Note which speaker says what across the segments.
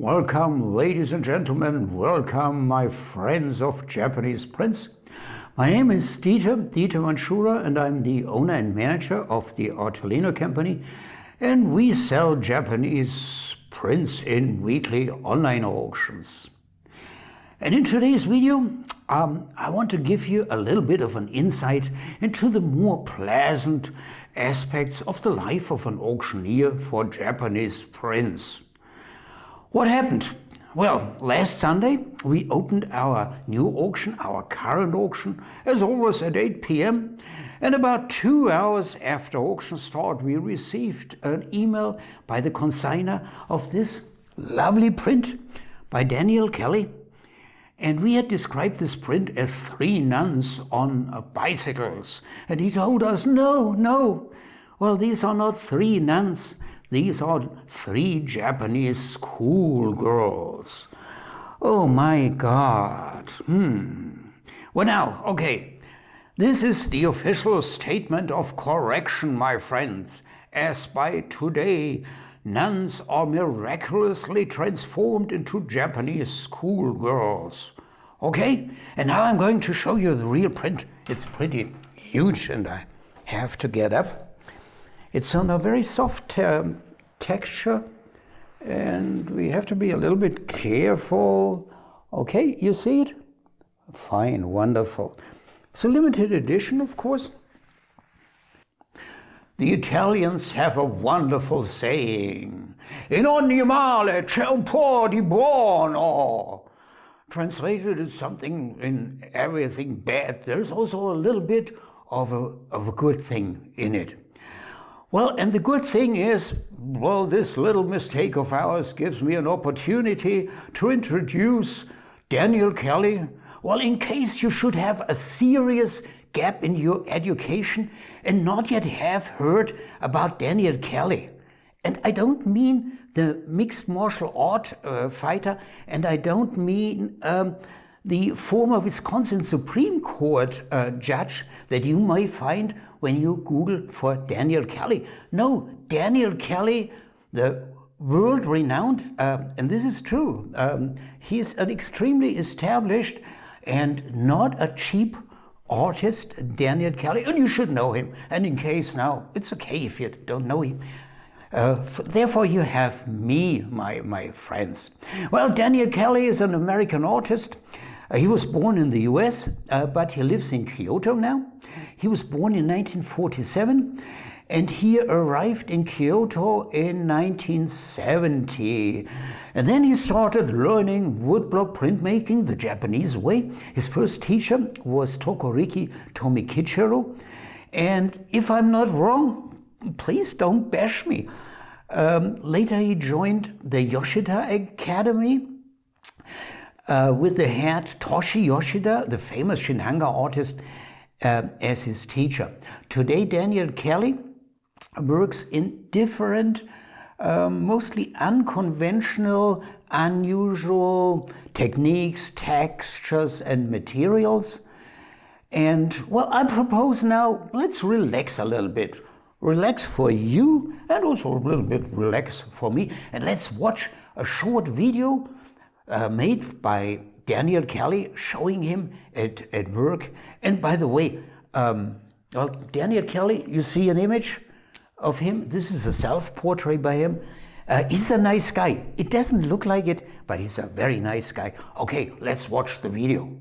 Speaker 1: Welcome, ladies and gentlemen. Welcome, my friends of Japanese prints. My name is Dieter Manschura, and I'm the owner and manager of the Artelino company, and we sell Japanese prints in weekly online auctions. And in today's video, I want to give you a little bit of an insight into the more pleasant aspects of the life of an auctioneer for Japanese prints. What happened? Well, last Sunday we opened our new auction, our current auction, as always at 8 p.m. And about 2 hours after auction start, we received an email by the consignor of this lovely print by Daniel Kelly. And we had described this print as 3 nuns on bicycles. And he told us, no. Well, these are not 3 nuns. These are 3 Japanese schoolgirls. Oh my God. Well now, okay. This is the official statement of correction, my friends. As by today, nuns are miraculously transformed into Japanese schoolgirls. Okay? And now I'm going to show you the real print. It's pretty huge and I have to get up. It's on a very soft texture and we have to be a little bit careful. Okay, you see it? Fine, wonderful. It's a limited edition, of course. The Italians have a wonderful saying, in ogni male c'è un po' di buono. Translated as something, in everything bad, there's also a little bit of a good thing in it. Well, and the good thing is, well, this little mistake of ours gives me an opportunity to introduce Daniel Kelly. Well, in case you should have a serious gap in your education and not yet have heard about Daniel Kelly. And I don't mean the mixed martial art fighter, and I don't mean the former Wisconsin Supreme Court judge that you may find when you Google for Daniel Kelly. No, Daniel Kelly, the world-renowned, and this is true, he is an extremely established and not a cheap artist, Daniel Kelly, and you should know him. And in case now, it's okay if you don't know him. Therefore, you have me, my friends. Well, Daniel Kelly is an American artist. He was born in the US, but he lives in Kyoto now. He was born in 1947, and he arrived in Kyoto in 1970. And then he started learning woodblock printmaking the Japanese way. His first teacher was Tokoriki Tomikichiro. And if I'm not wrong, please don't bash me. Later he joined the Yoshida Academy with the head Toshi Yoshida, the famous Shinhanga artist, as his teacher. Today Daniel Kelly works in different, mostly unconventional, unusual techniques, textures and materials. And well, I propose now, let's relax a little bit. Relax for you and also a little bit relax for me. And let's watch a short video made by Daniel Kelly showing him at work. And by the way, well, Daniel Kelly, you see an image of him. This is a self-portrait by him. He's a nice guy. It doesn't look like it, but he's a very nice guy. Okay, let's watch the video.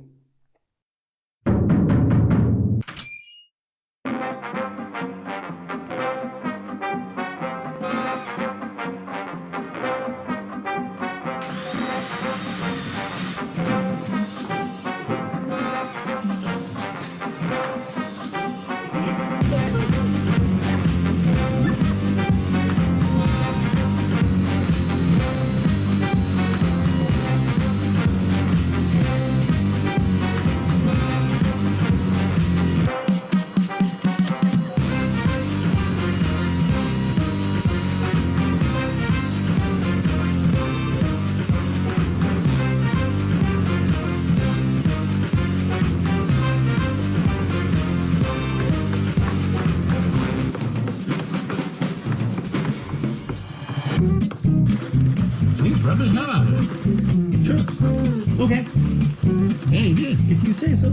Speaker 2: Hey, yeah, if you say so.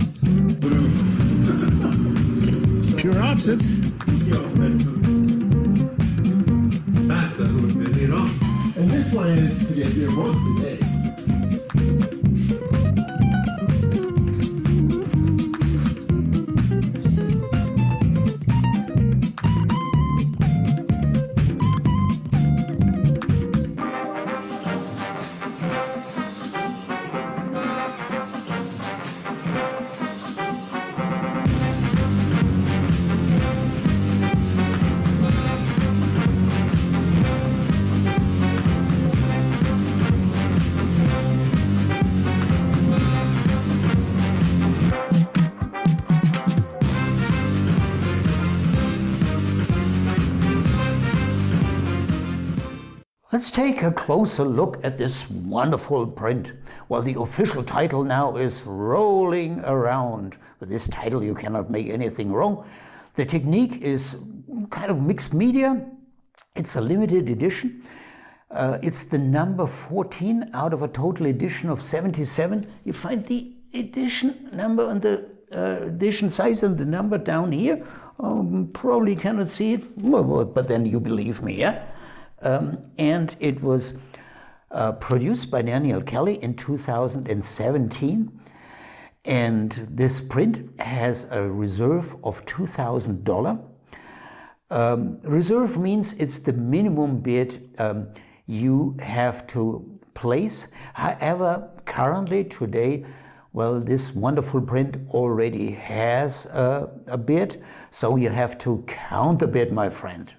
Speaker 2: Pure opposites. And this one is to get here once today.
Speaker 1: Let's take a closer look at this wonderful print. Well, the official title now is Rolling Around. With this title you cannot make anything wrong. The technique is kind of mixed media. It's a limited edition. It's the number 14 out of a total edition of 77. You find the edition number and the edition size and the number down here. Probably cannot see it, but then you believe me, yeah? And it was produced by Daniel Kelly in 2017. And this print has a reserve of $2,000. Reserve means it's the minimum bid you have to place. However, currently today, well, this wonderful print already has a bid, so you have to count the bid, my friend.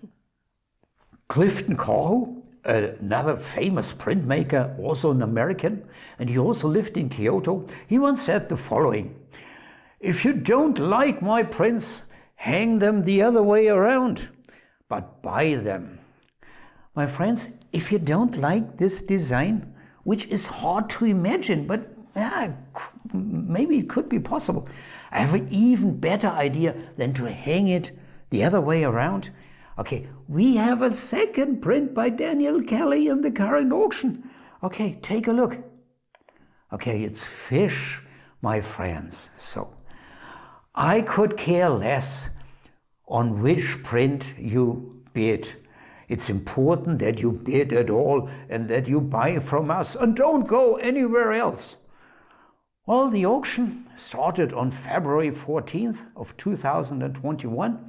Speaker 1: Clifton Corhu, another famous printmaker, also an American, and he also lived in Kyoto, he once said the following: "If you don't like my prints, hang them the other way around, but buy them." My friends, if you don't like this design, which is hard to imagine, but yeah, maybe it could be possible, I have an even better idea than to hang it the other way around. Okay, we have a second print by Daniel Kelly in the current auction. Okay, take a look. Okay, it's fish, my friends. So, I could care less on which print you bid. It's important that you bid at all and that you buy from us and don't go anywhere else. Well, the auction started on February 14th of 2021.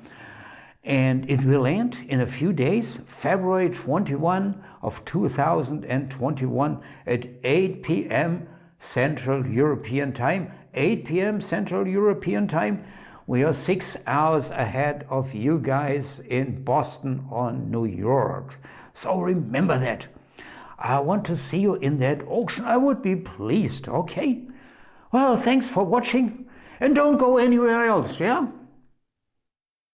Speaker 1: And it will end in a few days, February 21 of 2021 at 8 p.m. Central European Time. 8 p.m. Central European Time. We are 6 hours ahead of you guys in Boston or New York. So remember that. I want to see you in that auction. I would be pleased, okay? Well, thanks for watching. And don't go anywhere else, yeah?